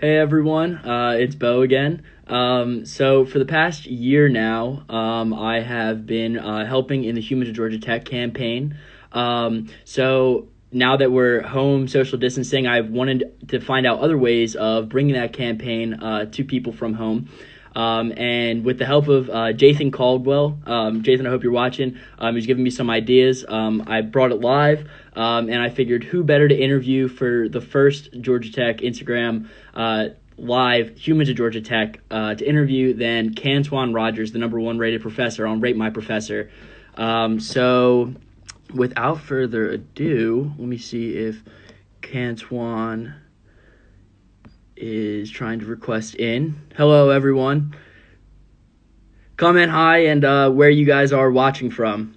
Hey everyone, it's Bo again. So for the past year now, I have been helping in the Humans of Georgia Tech campaign. So now that we're home social distancing, I've wanted to find out other ways of bringing that campaign to people from home. And with the help of Jathan Caldwell, Jathan, I hope you're watching. He's giving me some ideas. I brought it live, and I figured who better to interview for the first Georgia Tech Instagram live Humans of Georgia Tech to interview than Kantwon Rogers, the #1 rated professor on Rate My Professor. So without further ado, let me see if Kantwon is trying to request in. Hello, everyone. Comment hi and where you guys are watching from.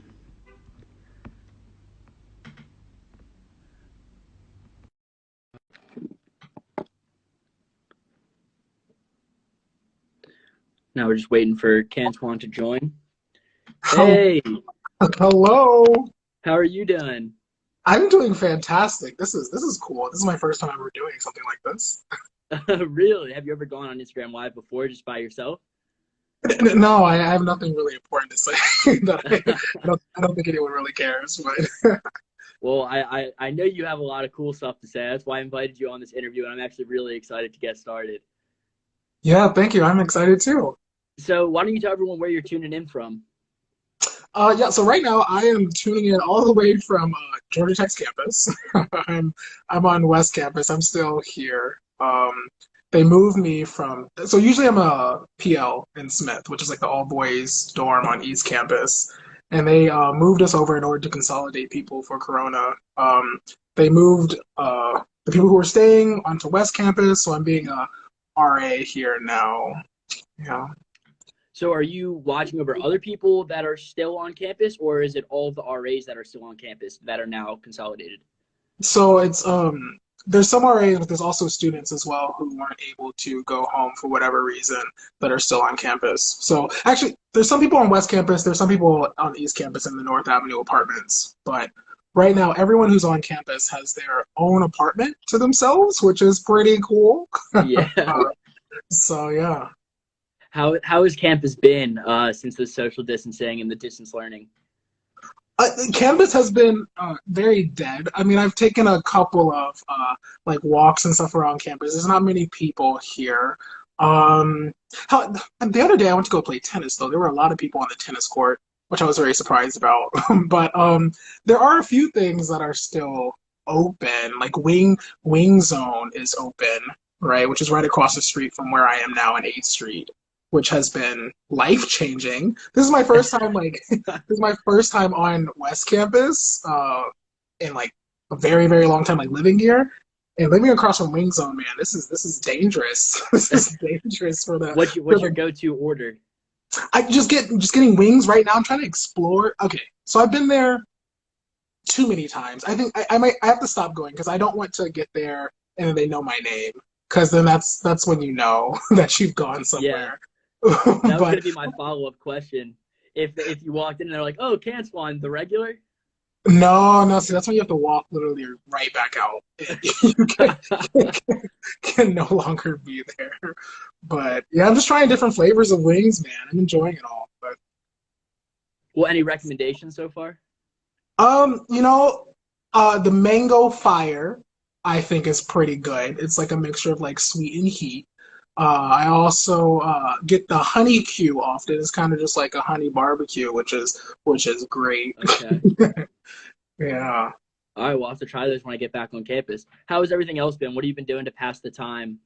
Now we're just waiting for Kantwon to join. Hey, Hello. how are you doing? I'm doing fantastic. This is cool. This is my first time ever doing something like this. Really? Have you ever gone on Instagram Live before just by yourself? No, I have nothing really important to say. that I don't think anyone really cares. But Well, I know you have a lot of cool stuff to say. That's why I invited you on this interview, and I'm actually really excited to get started. yeah, thank you. I'm excited too. So why don't you tell everyone where you're tuning in from? Yeah. So right now I am tuning in all the way from Georgia Tech's campus. I'm I'm on West Campus. I'm still here. They moved me from. So usually I'm a PL in Smith, which is like the all boys dorm on East Campus. And they moved us over in order to consolidate people for Corona. They moved the people who were staying onto West Campus, so I'm being a RA here now. Yeah. So are you watching over other people that are still on campus, or is it all of the RAs that are still on campus that are now consolidated? So it's there's some RAs, but there's also students as well who weren't able to go home for whatever reason that are still on campus. So actually, there's some people on West Campus, there's some people on East Campus in the North Avenue apartments, but right now everyone who's on campus has their own apartment to themselves, which is pretty cool. Yeah. So yeah. How has campus been since the social distancing and the distance learning? Campus has been very dead. I mean, I've taken a couple of like walks and stuff around campus. There's not many people here. Um, the other day I went to go play tennis though. There were a lot of people on the tennis court, which I was very surprised about. But there are a few things that are still open. Like Wing Zone is open, right, which is right across the street from where I am now in 8th Street, which has been life changing. This is my first time like this is my first time on West Campus in like a very very long time like living here and living across from Wing Zone. Man, this is dangerous. This is dangerous for the What's your go-to order? I just getting wings right now. I'm trying to explore. Okay, so I've been there too many times. I think I have to stop going because I don't want to get there and then they know my name because then that's when you know that you've gone Yeah, somewhere. that was But gonna be my follow-up question. If you walked in and they're like, "Oh, Canswan, the regular." no, no, see, that's when you have to walk literally right back out. You can no longer be there. But yeah, I'm just trying different flavors of wings, man. I'm enjoying it all. But Well, any recommendations so far? you know, the mango fire I think is pretty good. It's like a mixture of like sweet and heat. I also get the honey Q often. It's kind of just like a honey barbecue, which is great. Okay. Yeah. All right, we'll have to try those when I get back on campus. How has everything else been? What have you been doing to pass the time?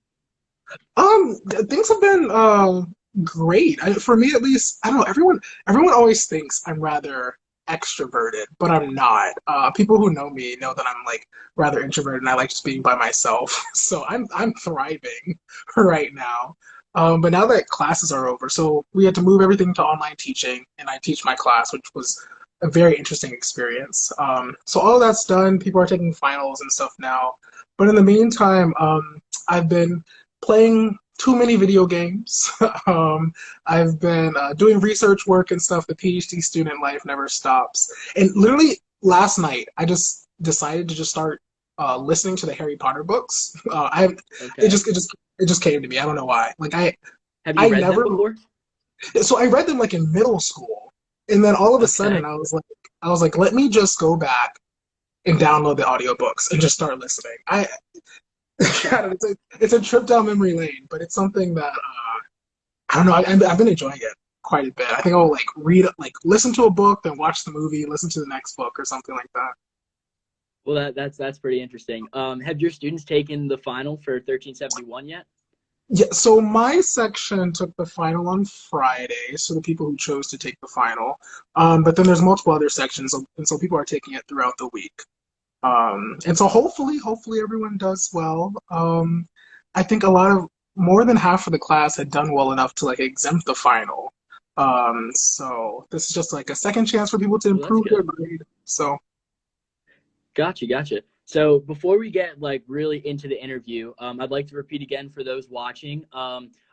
Things have been great. For me at least. I don't know. Everyone always thinks I'm rather extroverted, but I'm not. People who know me know that I'm like rather introverted, and I like just being by myself. So I'm thriving right now. But now that classes are over, so we had to move everything to online teaching, and I teach my class, which was a very interesting experience. So all of that's done. People are taking finals and stuff now. But in the meantime, I've been playing too many video games. I've been doing research work and stuff. The PhD student life never stops. And literally last night, I just decided to just start listening to the Harry Potter books. I it Okay. just it just it just came to me. I don't know why. Like Have you I read them never before? so I read them like in middle school, and then all of a sudden Okay. I was like, let me just go back and download the audiobooks and just start listening. It's a trip down memory lane, but it's something that I don't know. I've been enjoying it quite a bit. I think I'll like listen to a book, then watch the movie, listen to the next book, or something like that. Well, that's pretty interesting. Have your students taken the final for 1371 yet? Yeah, so my section took the final on Friday, so the people who chose to take the final. But then there's multiple other sections, and so people are taking it throughout the week. And so hopefully everyone does well. I think more than half of the class had done well enough to like exempt the final. So this is just like a second chance for people to Well, that's improve their good. grade. So Gotcha. So before we get like really into the interview, I'd like to repeat again for those watching.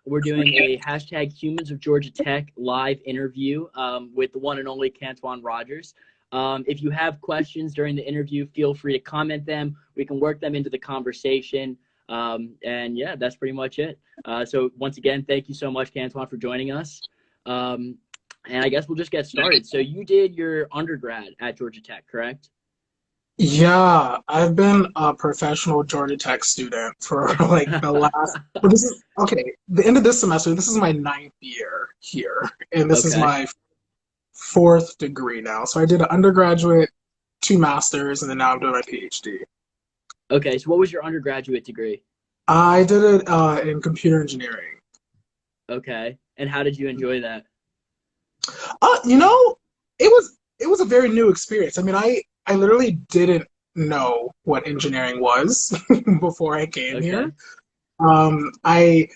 We're doing a hashtag Humans of Georgia Tech live interview with the one and only Kantwon Rogers. If you have questions during the interview, feel free to comment them. We can work them into the conversation. And yeah, that's pretty much it. So once again, thank you so much, Kantwon, for joining us. Um, and I guess we'll just get started. So you did your undergrad at Georgia Tech, correct? yeah, I've been a professional Georgia Tech student for like the last. But this is okay. The end of this semester. This is my ninth year here, and this is Okay. my fourth degree now. So I did an undergraduate, two masters, and then now I'm doing my PhD. Okay, so what was your undergraduate degree? I did it in computer engineering. Okay, and how did you enjoy that? You know, it was a very new experience. I mean, I literally didn't know what engineering was before I came here. Okay,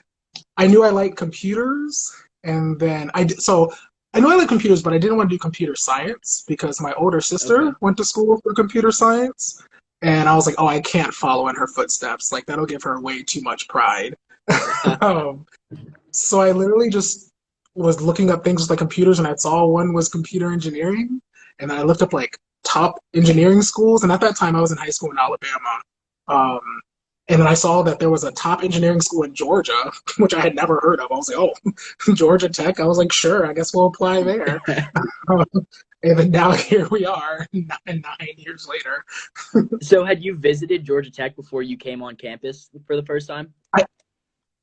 I knew I liked computers, and then so I knew I liked computers, but I didn't want to do computer science because my older okay. sister went to school for computer science, and I was like, oh, I can't follow in her footsteps. Like that'll give her way too much pride. um, so I literally just was looking up things with like computers, and I saw one was computer engineering, and I looked up like top engineering schools, and at that time I was in high school in Alabama. Um, and then I saw that there was a top engineering school in Georgia, which I had never heard of. I was like, oh, Georgia Tech. I was like, sure, I guess we'll apply there. And then now here we are, 9 years later. So had you visited Georgia Tech before you came on campus for the first time? I,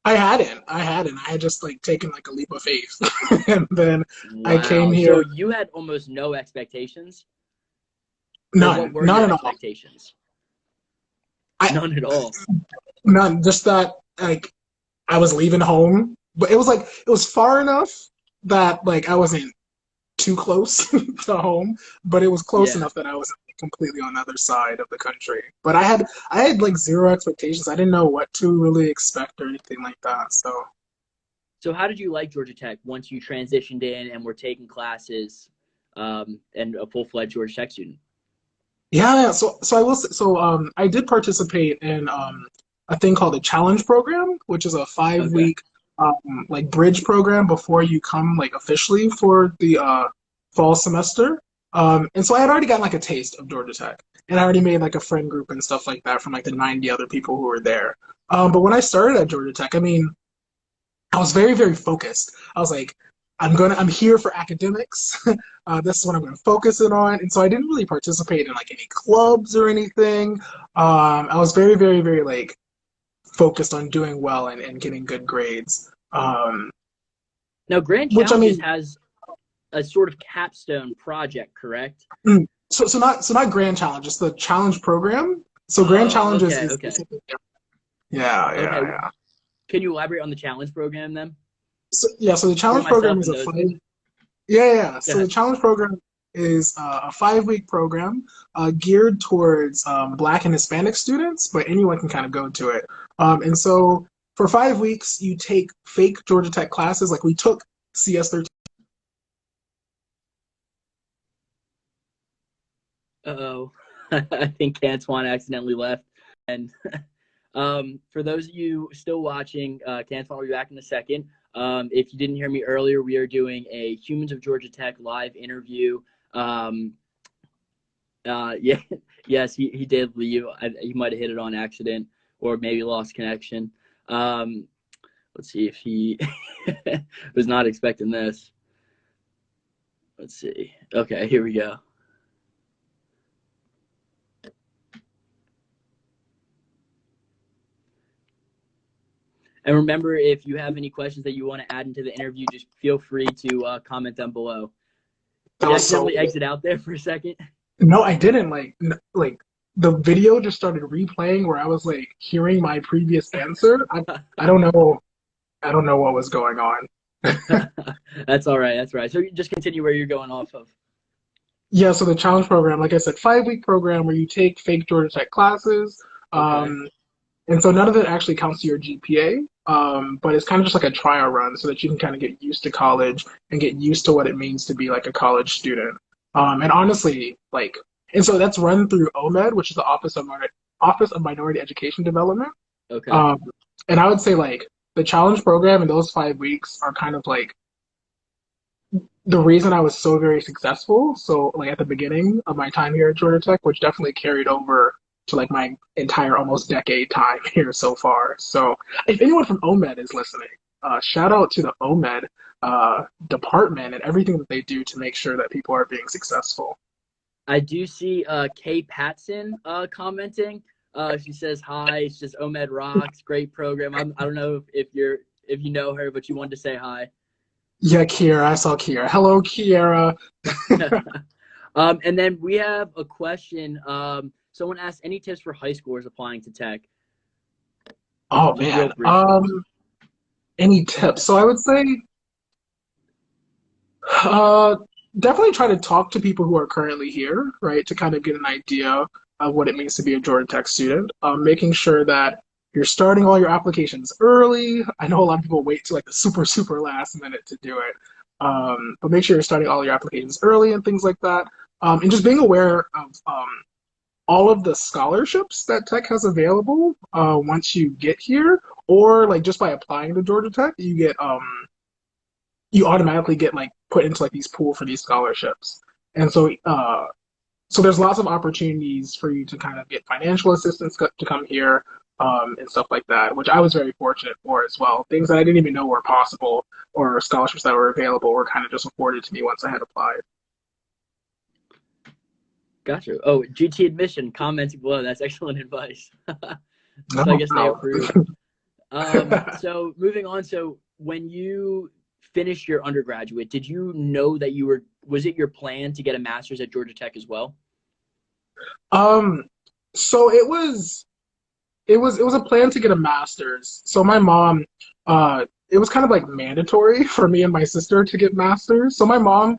I hadn't. I had just like taken like a leap of faith, and then I came Wow. So here. you had almost no expectations, or what were None your at all. expectations? I None at all. none. Just that like I was leaving home, but it was far enough that like I wasn't too close to home, but it was close Yeah. enough that I was completely on the other side of the country. But I had like zero expectations. I didn't know what to really expect or anything like that. So So how did you like Georgia Tech once you transitioned in and were taking classes, and a full-fledged Georgia Tech student? yeah. So I will. I did participate in a thing called a challenge program, which is a five Okay. week like bridge program before you come like officially for the fall semester. And so I had already gotten like a taste of Georgia Tech, and I already made like a friend group and stuff like that from like the 90 other people who were there. But when I started at Georgia Tech, I mean, I was very focused. I was like, I'm here for academics. This is what I'm gonna focus it on. And so I didn't really participate in like any clubs or anything. I was very like focused on doing well and getting good grades. Now, Grand Which I Challenges mean, has a sort of capstone project, correct? so not Grand Challenge, just the challenge program. So Grand Oh, Challenge is okay. something different. Yeah, Okay. yeah. Can you elaborate on the challenge program then? So the For challenge program myself is and a those. yeah. Go So the ahead. challenge program is a 5 week program geared towards Black and Hispanic students, but anyone can kind of go to it. And so for 5 weeks, you take fake Georgia Tech classes. Like we took CS13. Uh-oh. I think Cantuan accidentally left. And for those of you still watching, Cantuan will be back in a second. If you didn't hear me earlier, we are doing a Humans of Georgia Tech live interview. Um, Yeah, yes, he did leave. He might have hit it on accident or maybe lost connection. Um, let's see if he was not expecting this. Let's see. Okay, here we go. And remember, if you have any questions that you want to add into the interview, just feel free to comment them below. That Did you was so accidentally exit out there for a second? No, I didn't. Like the video just started replaying where I was like hearing my previous answer. I don't know. I don't know what was going on. That's all right. That's right. So you just continue where you're going off of. Yeah, so the challenge program, like I said, 5 week program where you take fake Georgia Tech classes. Okay. And so none of it actually counts to your GPA. But it's kind of just like a trial run so that you can kind of get used to college and get used to what it means to be like a college student. And honestly, and so that's run through OMED, which is the Office of Minority Education Development. Okay. Um, and I would say like the challenge program in those 5 weeks are kind of like the reason I was so very successful. So like at the beginning of my time here at Georgia Tech, which definitely carried over to like my entire almost decade time here so far. So if anyone from OMED is listening, shout out to the OMED department and everything that they do to make sure that people are being successful. I do see Kay Patson commenting. She says hi. She says OMED rocks. Great program. I don't know if you know her, but you wanted to say hi. Yeah, Kiera, I saw Kiera. Hello, Kiera. And then we have a question. Someone asked any tips for high schoolers applying to tech. Oh Just real man. briefly. Any tips? So I would say Uh, definitely try to talk to people who are currently here, right, to kind of get an idea of what it means to be a Georgia Tech student. Making sure that you're starting all your applications early. I know a lot of people wait to like the super last minute to do it, but make sure you're starting all your applications early and things like that. And just being aware of all of the scholarships that Tech has available once you get here, or like just by applying to Georgia Tech, you automatically get like put into like these pool for these scholarships. And so there's lots of opportunities for you to kind of get financial assistance to come here and stuff like that, which I was very fortunate for as well. Things that I didn't even know were possible or scholarships that were available were kind of just afforded to me once I had applied. Gotcha. Oh, GT admission commenting below. That's excellent advice. So I No, guess they wow. approve. So moving on. So when you finished your undergraduate, did you know that was it your plan to get a master's at Georgia Tech as well? um, so it was a plan to get a master's. So my mom, it was kind of like mandatory for me and my sister to get masters. So my mom,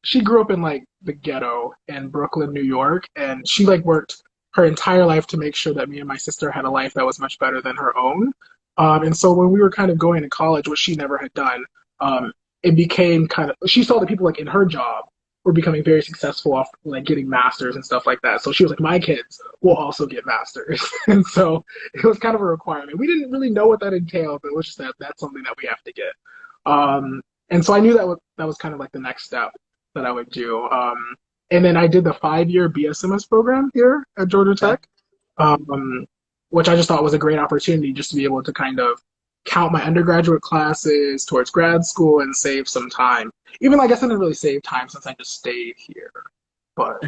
she grew up in like the ghetto in Brooklyn, New York, and she like worked her entire life to make sure that me and my sister had a life that was much better than her own. And so when we were kind of going to college, which she never had done, um, it became kind of she saw that people like in her job were becoming very successful off like getting masters and stuff like that. So she was like, my kids will also get masters, and so it was kind of a requirement. We didn't really know what that entailed, but it was just that that's something that we have to get. And so I knew that was kind of like the next step that I would do. And then I did the 5 year BSMS program here at Georgia Okay. Tech, um, which I just thought was a great opportunity just to be able to kind of count my undergraduate classes towards grad school and save some time. Even though I guess I didn't really save time since I just stayed here. But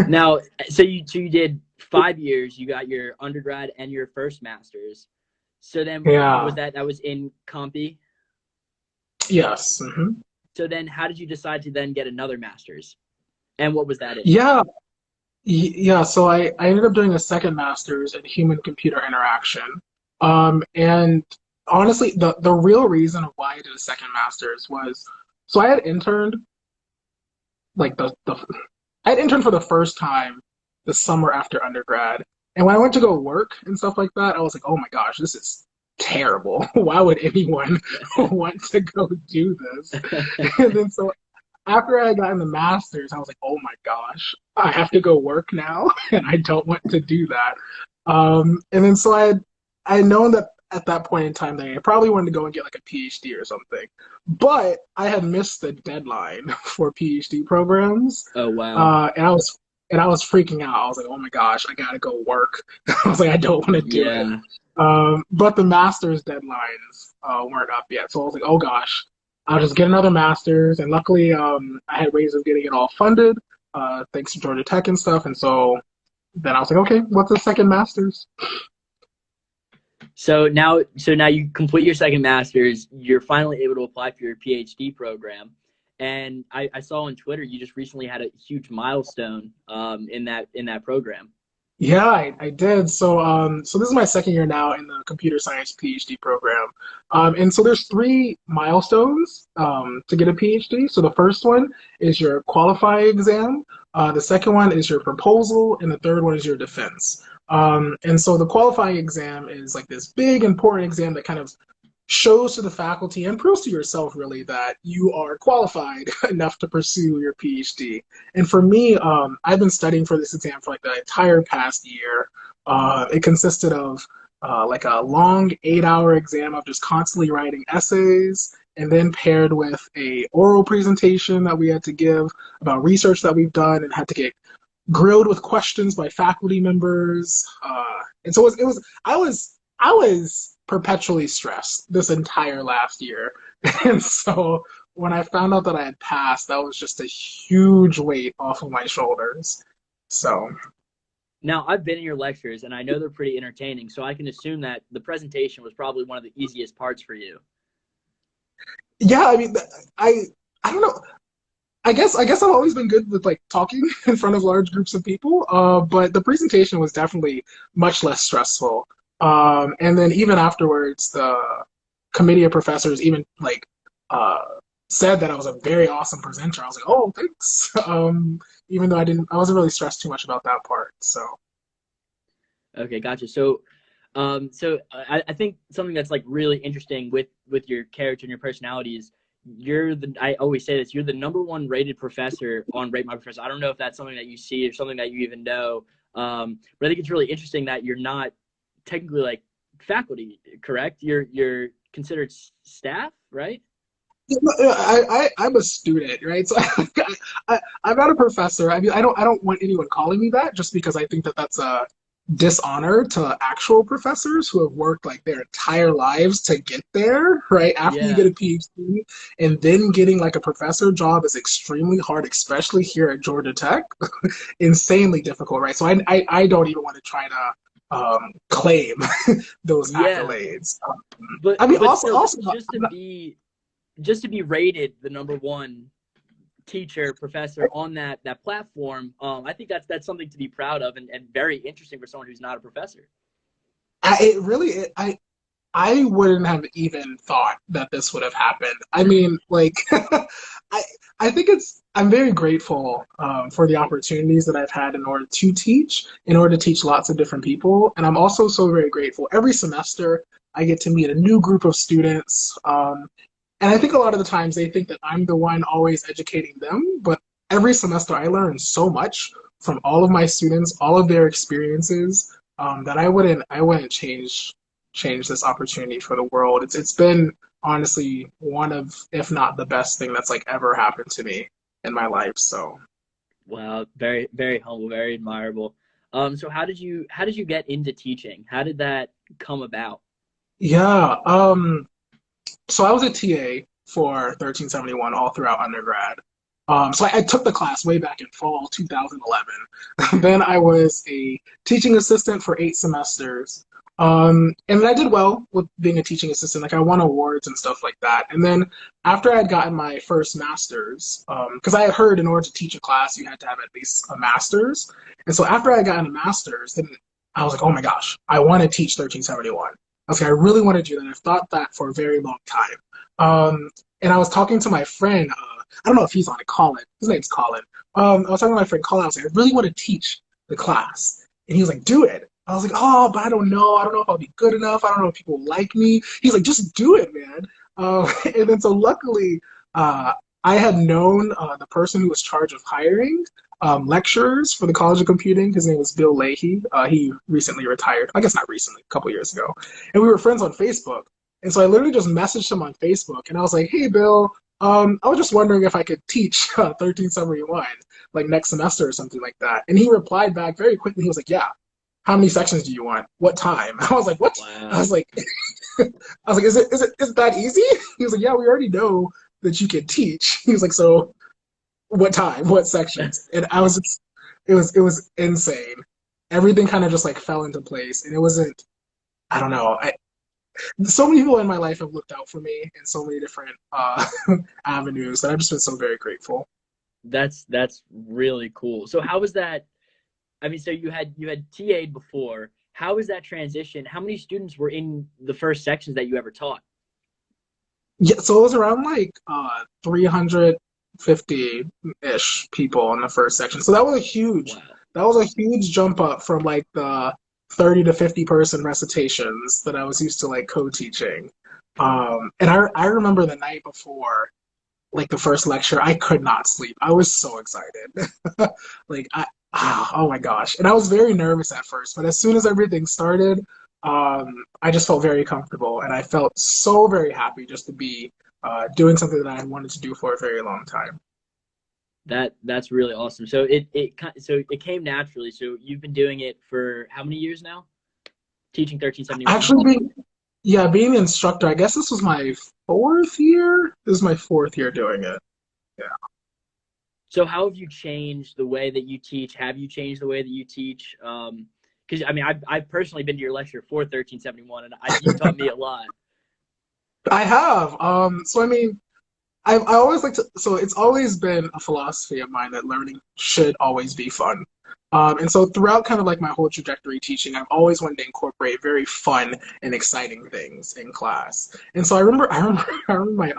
Now, so you did 5 years. You got your undergrad and your first master's. So then yeah, that was in Compy? yes. So then how did you decide to then get another master's? And what was that in? Yeah, yeah. So I ended up doing a second master's in human computer interaction. And honestly, the real reason of why I did a second master's was so like the I had interned for the first time the summer after undergrad. And when I went to go work and stuff like that, I was like, oh my gosh, this is terrible. Why would anyone want to go do this? And then so after I got in the master's, I was like, oh my gosh, I have to go work now, and I don't want to do that. And then so I had known that at that point in time that I probably wanted to go and get like a PhD or something. But I had missed the deadline for PhD programs, Oh wow. uh, and I was and I was freaking out. I was like, oh my gosh, I gotta go work. I was like, I don't want to do it. Yeah. But the master's deadlines weren't up yet, so I was like, oh gosh, I'll just get another master's. And luckily, I had ways of getting it all funded, thanks to Georgia Tech and stuff. And so then I was like, okay, what's a second master's? So now you complete your second master's. You're finally able to apply for your PhD program, and I saw on Twitter you just recently had a huge milestone in that program. Yeah, I did. So this is my second year now in the computer science PhD program. And so there's three milestones to get a PhD. So the first one is your qualifying exam. The second one is your proposal, and the third one is your defense. And so the qualifying exam is like this big important exam that kind of shows to the faculty and proves to yourself really that you are qualified enough to pursue your PhD. And for me, I've been studying for this exam for like the entire past year. It consisted of like a long 8-hour exam of just constantly writing essays, and then paired with a oral presentation that we had to give about research that we've done, and had to get grilled with questions by faculty members. And so I was perpetually stressed this entire last year. And so when I found out that I had passed, that was just a huge weight off of my shoulders. So Now I've been in your lectures, and I know they're pretty entertaining. So I can assume that the presentation was probably one of the easiest parts for you. yeah, I mean, I don't know. I guess I've always been good with like talking in front of large groups of people. But the presentation was definitely much less stressful. And then even afterwards, the committee of professors even like uh, said that I was a very awesome presenter. I was like, oh, thanks. Even though I wasn't really stressed too much about that part. So Okay, gotcha. So I think something that's like really interesting with your character and your personality is I always say this, you're the number one rated professor on Rate My Professor. I don't know if that's something that you see or something that you even know. But I think it's really interesting that you're not technically like faculty, correct? You're considered staff, right? I'm a student, right? So I'm not a professor. I mean, I don't want anyone calling me that just because I think that that's a dishonor to actual professors who have worked like their entire lives to get there, right? After you Yeah. get a PhD, and then getting like a professor job is extremely hard, especially here at Georgia Tech. Insanely difficult, right? So I don't even want to try to claim those Yeah. accolades. But I mean, but also still also just to be rated the number one teacher, professor on that platform, I think that's something to be proud of and very interesting for someone who's not a professor. it really I wouldn't have even thought that this would have happened. I mean, like, I I think I'm very grateful for the opportunities that I've had in order to teach lots of different people, and I'm also so very grateful. Every semester, I get to meet a new group of students, and I think a lot of the times they think that I'm the one always educating them, but every semester I learn so much from all of my students, all of their experiences, that I wouldn't change this opportunity for the world. It's been honestly one of, if not the best thing that's like ever happened to me in my life. So Wow, very very humble, very admirable. So how did you get into teaching? How did that come about? yeah, so I was a TA for 1371 all throughout undergrad. So I took the class way back in fall 2011. Then I was a teaching assistant for 8 semesters. And I did well with being a teaching assistant. Like I won awards and stuff like that. And then after I had gotten my first master's, because I had heard in order to teach a class, you had to have at least a master's. And so after I had gotten a master's, then I was like, oh my gosh, I want to teach 1371. I was like, I really want to do that. I've thought that for a very long time. And I was talking to my friend. I don't know if he's on it, Colin. His name's Colin. I was talking to my friend Colin. I was like, I really want to teach the class. And he was like, do it. I was like, oh, but I don't know. I don't know if I'll be good enough. I don't know if people like me. He's like, just do it, man. And then so luckily, I had known the person who was charged of hiring. lecturers for the College of Computing. His name was Bill Leahy. He recently retired. I guess not recently, a couple years ago. And we were friends on Facebook. And so I literally just messaged him on Facebook, and I was like, "Hey, Bill, I was just wondering if I could teach 1371 like next semester or something like that." And he replied back very quickly. He was like, "Yeah. How many sections do you want? What time?" I was like, "What?" I Wow. was like, "I was like, is it that easy?" He was like, "Yeah, we already know that you can teach." He was like, "So what time? What sections?" And I was just, it was insane. Everything kind of just like fell into place, and it wasn't. I don't know. So many people in my life have looked out for me in so many different avenues that I've just been so very grateful. That's really cool. So how was that? I mean, so you had TA'd before. How was that transition? How many students were in the first sections that you ever taught? Yeah, so it was around like 350-ish people in the first section. So Wow. that was a huge jump up from like the 30 to 50 person recitations that I was used to like co-teaching. And I remember the night before like the first lecture, I could not sleep. I was so excited. like oh my gosh. And I was very nervous at first, but as soon as everything started, I just felt very comfortable and I felt so very happy just to be doing something that I had wanted to do for a very long time. That's really awesome. So it came naturally. So you've been doing it for how many years now? Teaching 1371? Actually, being an instructor, I guess this was my fourth year. This is my fourth year doing it. Yeah. So how have you changed the way that you teach? Have you changed the way that you teach? Because I mean, I've personally been to your lecture for 1371, and you taught me a lot. I have. So I mean, I always like to, so it's always been a philosophy of mine that learning should always be fun. And so throughout kind of like my whole trajectory teaching, I've always wanted to incorporate very fun and exciting things in class. And so I remember my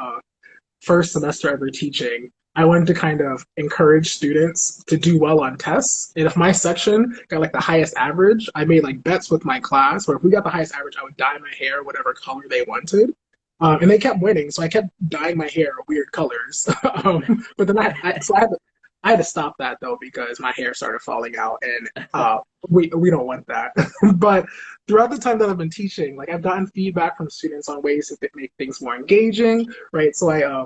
first semester ever teaching, I wanted to kind of encourage students to do well on tests. And if my section got like the highest average, I made like bets with my class where if we got the highest average, I would dye my hair whatever color they wanted. And they kept winning, so I kept dyeing my hair weird colors. But then I had to stop that though because my hair started falling out, and we don't want that. But throughout the time that I've been teaching, like I've gotten feedback from students on ways to make things more engaging, right? So I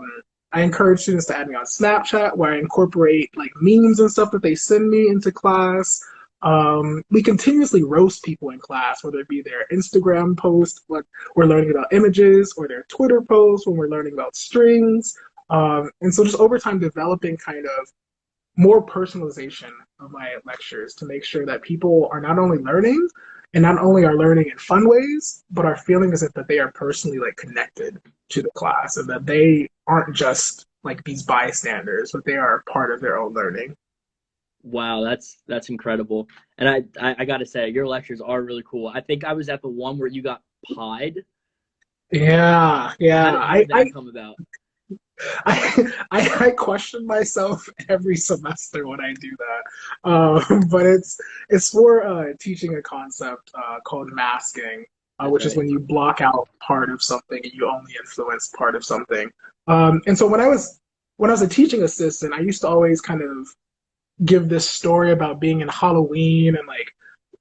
encourage students to add me on Snapchat where I incorporate like memes and stuff that they send me into class. We continuously roast people in class, whether it be their Instagram post when we're learning about images or their Twitter post when we're learning about strings. And so just over time developing kind of more personalization of my lectures to make sure that people are not only learning and not only are learning in fun ways, but are feeling as if that they are personally like connected to the class and that they aren't just like these bystanders, but they are part of their own learning. Wow, that's incredible. And I got to say, your lectures are really cool. I think I was at the one where you got pied. Yeah, How yeah. did how did that come about? I question myself every semester when I do that, but it's for teaching a concept called masking, That's which is right. when you block out part of something and you only influence part of something. And so when I was a teaching assistant, I used to always kind of give this story about being in Halloween and like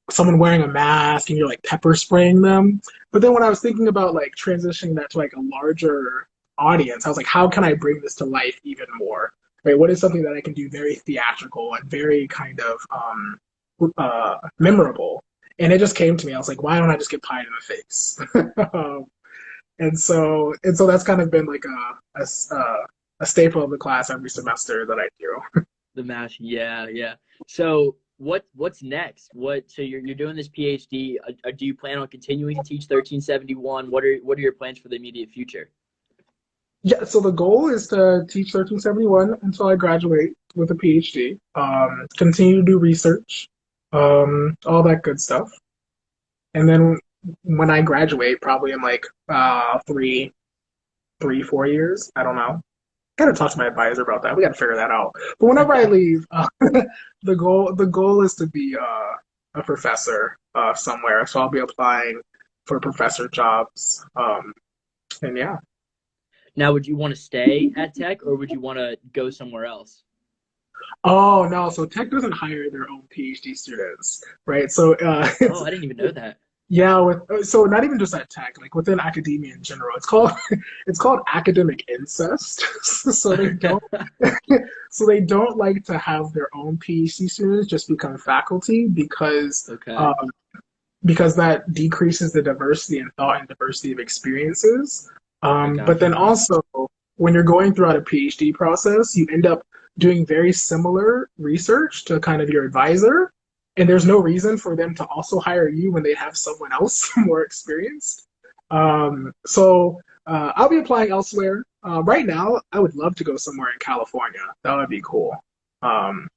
someone wearing a mask and you're like pepper spraying them. But then when I was thinking about like transitioning that to like a larger audience, I was like, how can I bring this to life even more? Right? What is something that I can do very theatrical and very kind of memorable? And it just came to me. I was like, why don't I just get pied in the face? And so that's kind of been like a staple of the class every semester that I do. The math, yeah, yeah. So what's next? So you're doing this PhD. Do you plan on continuing to teach 1371? What are your plans for the immediate future? Yeah, so the goal is to teach 1371 until I graduate with a PhD. Continue to do research, all that good stuff. And then when I graduate, probably in like 4 years, I don't know. Gotta talk to my advisor about that. We gotta figure that out. But whenever I leave, the goal is to be a professor somewhere. So I'll be applying for professor jobs. And yeah. Now, would you want to stay at Tech or would you want to go somewhere else? Oh no, so Tech doesn't hire their own PhD students, right? So Oh, it's I didn't even know that. yeah, with so not even just at Tech, like within academia in general, it's called it's called academic incest. So they don't so they don't like to have their own PhD students just become faculty Okay, because that decreases the diversity in thought and diversity of experiences. I But got then you. also, when you're going throughout a PhD process, you end up doing very similar research to kind of your advisor. And there's no reason for them to also hire you when they have someone else more experienced. I'll be applying elsewhere. Right now, I would love to go somewhere in California. That would be cool. Um,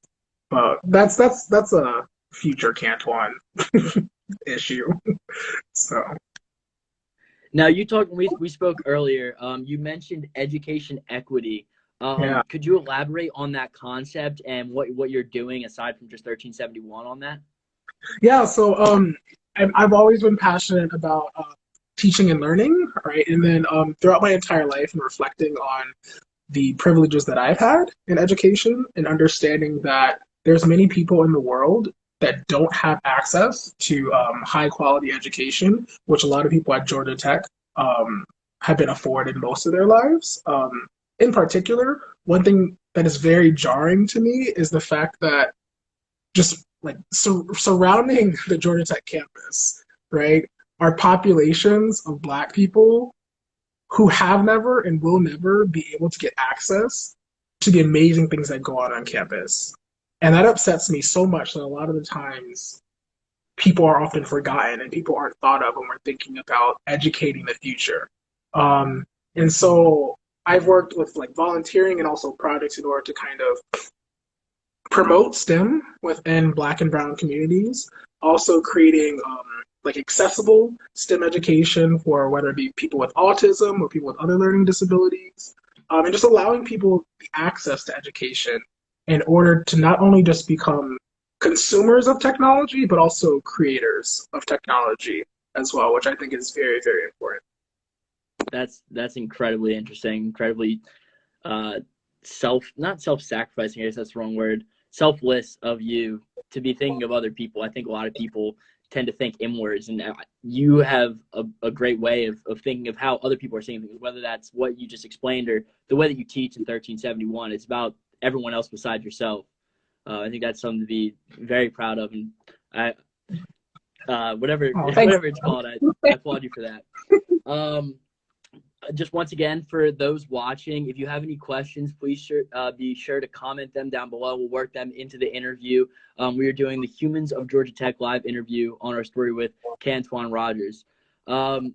but that's a future Cantwon issue. So Now you talked we spoke earlier. You mentioned education equity. yeah, Could you elaborate on that concept and what you're doing aside from just 1371 on that? yeah. I've always been passionate about teaching and learning, right? And then throughout my entire life, and reflecting on the privileges that I've had in education, and understanding that there's many people in the world that don't have access to high quality education, which a lot of people at Georgia Tech um, have been afforded most of their lives. In particular, one thing that is very jarring to me is the fact that just like surrounding the Georgia Tech campus, right, are populations of Black people who have never and will never be able to get access to the amazing things that go on campus. And that upsets me so much that a lot of the times people are often forgotten and people aren't thought of when we're thinking about educating the future. Um, and so I've worked with like volunteering and also projects in order to kind of promote STEM within Black and Brown communities, also creating like accessible STEM education for whether it be people with autism or people with other learning disabilities, and just allowing people the access to education in order to not only just become consumers of technology, but also creators of technology as well, which I think is very, very important. That's incredibly interesting, incredibly uh self not self-sacrificing, I guess that's the wrong word, selfless of you to be thinking of other people. I think a lot of people tend to think inwards, and you have a great way of thinking of how other people are seeing things, whether that's what you just explained or the way that you teach in 1371. It's about everyone else besides yourself. I think that's something to be very proud of, and I whatever Oh, thanks. whatever it's called, I applaud you for that. um just once again, for those watching, if you have any questions, please be sure to comment them down below. We'll work them into the interview. We are doing the Humans of Georgia Tech live interview on our story with Kantwon Rogers.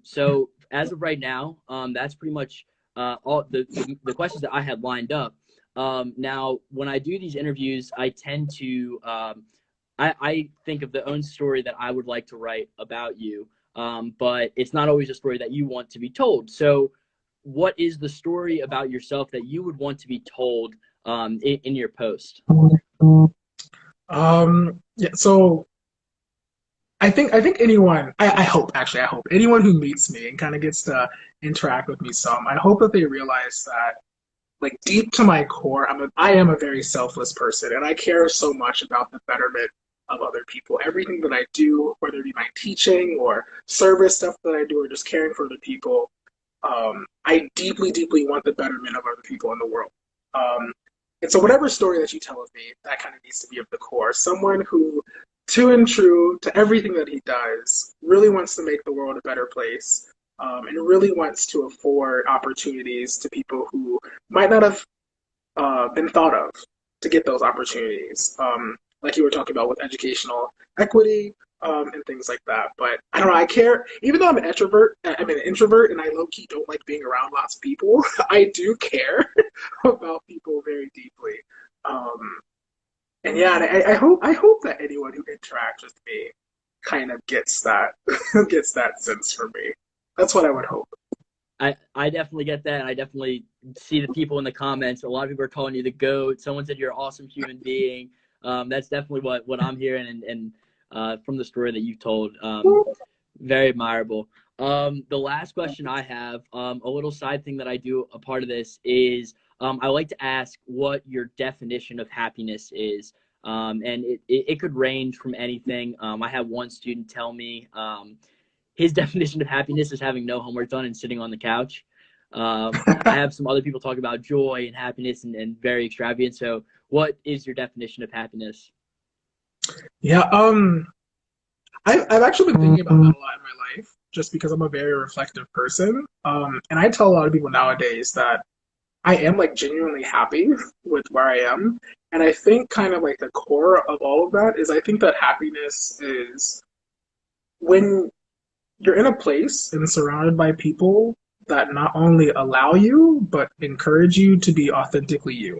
So as of right now, that's pretty much all the questions that I had lined up. Now, when I do these interviews, I tend to I think of the own story that I would like to write about you, but it's not always a story that you want to be told. So what is the story about yourself that you would want to be told in your post? Yeah, so I think anyone I hope actually I hope anyone who meets me and kind of gets to interact with me some, I hope that they realize that like deep to my core, I am a very selfless person and I care so much about the betterment of other people. Everything that I do, whether it be my teaching or service stuff that I do or just caring for other people, I deeply, deeply want the betterment of other people in the world. Um, and so, whatever story that you tell of me, that kind of needs to be of the core. Someone who, true and true to everything that he does, really wants to make the world a better place, and really wants to afford opportunities to people who might not have been thought of to get those opportunities. Like you were talking about with educational equity, and things like that. But I don't know. I care, even though I'm an introvert. I'm an introvert, and I low key don't like being around lots of people. I do care about people very deeply. Um, and yeah, and I hope that anyone who interacts with me kind of gets that gets that sense from me. That's what I would hope. I definitely get that, and I definitely see the people in the comments. A lot of people are calling you the goat. Someone said you're an awesome human being. That's definitely what I'm hearing, and from the story that you've told, very admirable. The last question I have, a little side thing that I do, a part of this is I like to ask what your definition of happiness is. And it could range from anything. I had one student tell me his definition of happiness is having no homework done and sitting on the couch. I have some other people talk about joy and happiness and very extravagant. So, what is your definition of happiness? Yeah, I've actually been thinking about that a lot in my life, just because I'm a very reflective person. And I tell a lot of people nowadays that I am like genuinely happy with where I am. And I think kind of like the core of all of that is I think that happiness is when you're in a place and surrounded by people that not only allow you, but encourage you to be authentically you.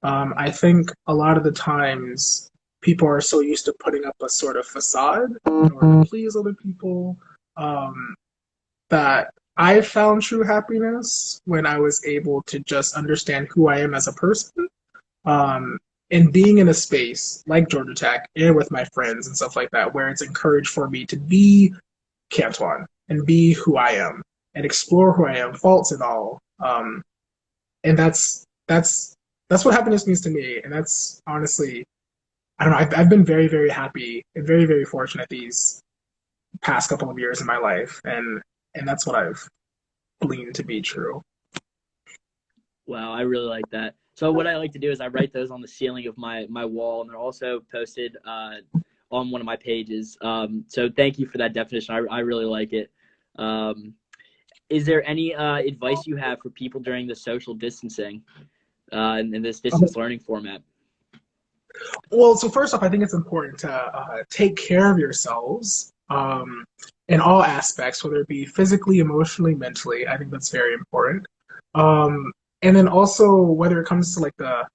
I think a lot of the times people are so used to putting up a sort of facade in order to please other people, um, that I found true happiness when I was able to just understand who I am as a person. Um, and being in a space like Georgia Tech and with my friends and stuff like that, where it's encouraged for me to be Kantwon and be who I am and explore who I am, faults and all. And that's what happiness means to me. And that's honestly, I don't know. I've been very, very happy and very, very fortunate these past couple of years in my life, and that's what I've gleaned to be true. Wow, I really like that. So what I like to do is I write those on the ceiling of my wall, and they're also posted on one of my pages. So thank you for that definition. I really like it. Um, is there any advice you have for people during the social distancing in this distance learning format? Well, so first off, I think it's important to take care of yourselves in all aspects, whether it be physically, emotionally, mentally. I think that's very important. Um, and then also, whether it comes to like the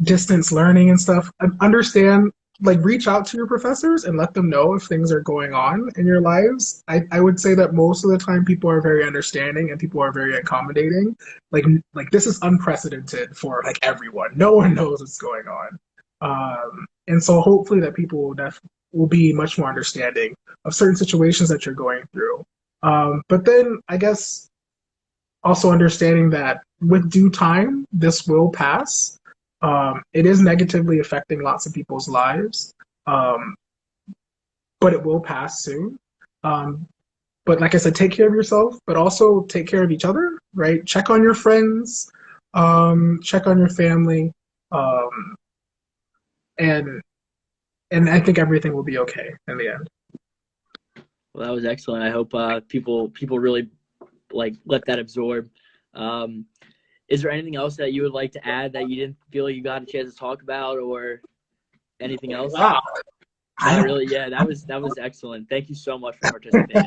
distance learning and stuff, understand, like, reach out to your professors and let them know if things are going on in your lives. I would say that most of the time people are very understanding and people are very accommodating. Like this is unprecedented for like everyone. No one knows what's going on. And so hopefully that people will be much more understanding of certain situations that you're going through. But then I guess also understanding that with due time, this will pass. It is negatively affecting lots of people's lives, um, but it will pass soon. Um, but like I said, take care of yourself, but also take care of each other, right? Check on your friends, check on your family, um, and I think everything will be okay in the end. Well, that was excellent. I hope people really like let that absorb. Um, is there anything else that you would like to add that you didn't feel you got a chance to talk about, or anything else? Wow. Not really. Yeah, that was excellent. Thank you so much for participating.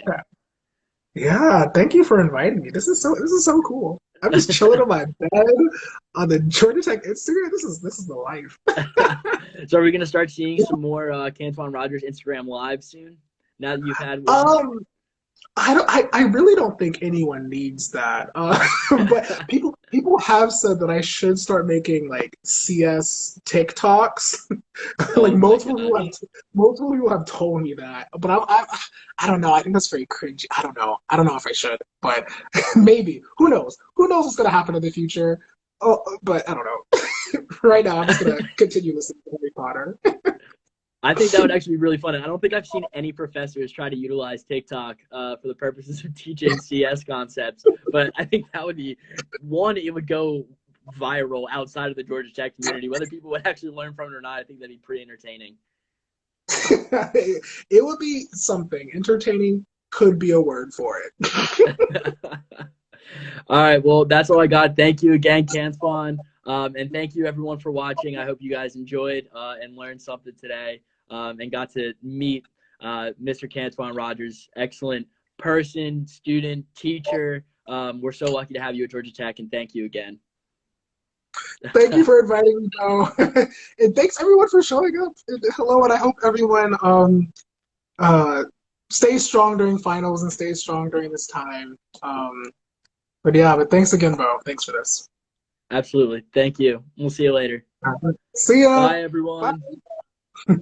Yeah, thank you for inviting me. This is so cool. I'm just chilling on my bed on the Georgia Tech Instagram. This is the life. So are we gonna start seeing some more Kantwon Rogers Instagram live soon? Now that you've had one. I really don't think anyone needs that. But people have said that I should start making like CS TikToks. Oh Like my gosh. multiple people have told me that, but I don't know. I think that's very cringy. I don't know. I don't know if I should, but maybe. Who knows? Who knows what's gonna happen in the future? Oh, but I don't know. Right now, I'm just gonna continue listening to Harry Potter. I think that would actually be really fun. And I don't think I've seen any professors try to utilize TikTok for the purposes of teaching CS concepts. But I think that would be one. It would go viral outside of the Georgia Tech community. Whether people would actually learn from it or not, I think that'd be pretty entertaining. It would be something. Entertaining could be a word for it. All right. Well, that's all I got. Thank you again, Kantwon. And thank you, everyone, for watching. I hope you guys enjoyed and learned something today and got to meet Mr. Kantwon Rogers. Excellent person, student, teacher. We're so lucky to have you at Georgia Tech, and thank you again. Thank you for inviting me, Joe. And thanks everyone for showing up. And hello, and I hope everyone stays strong during finals and stays strong during this time. But yeah, but thanks again, Bo. Thanks for this. Absolutely. Thank you. We'll see you later. See ya. Bye, everyone. Bye.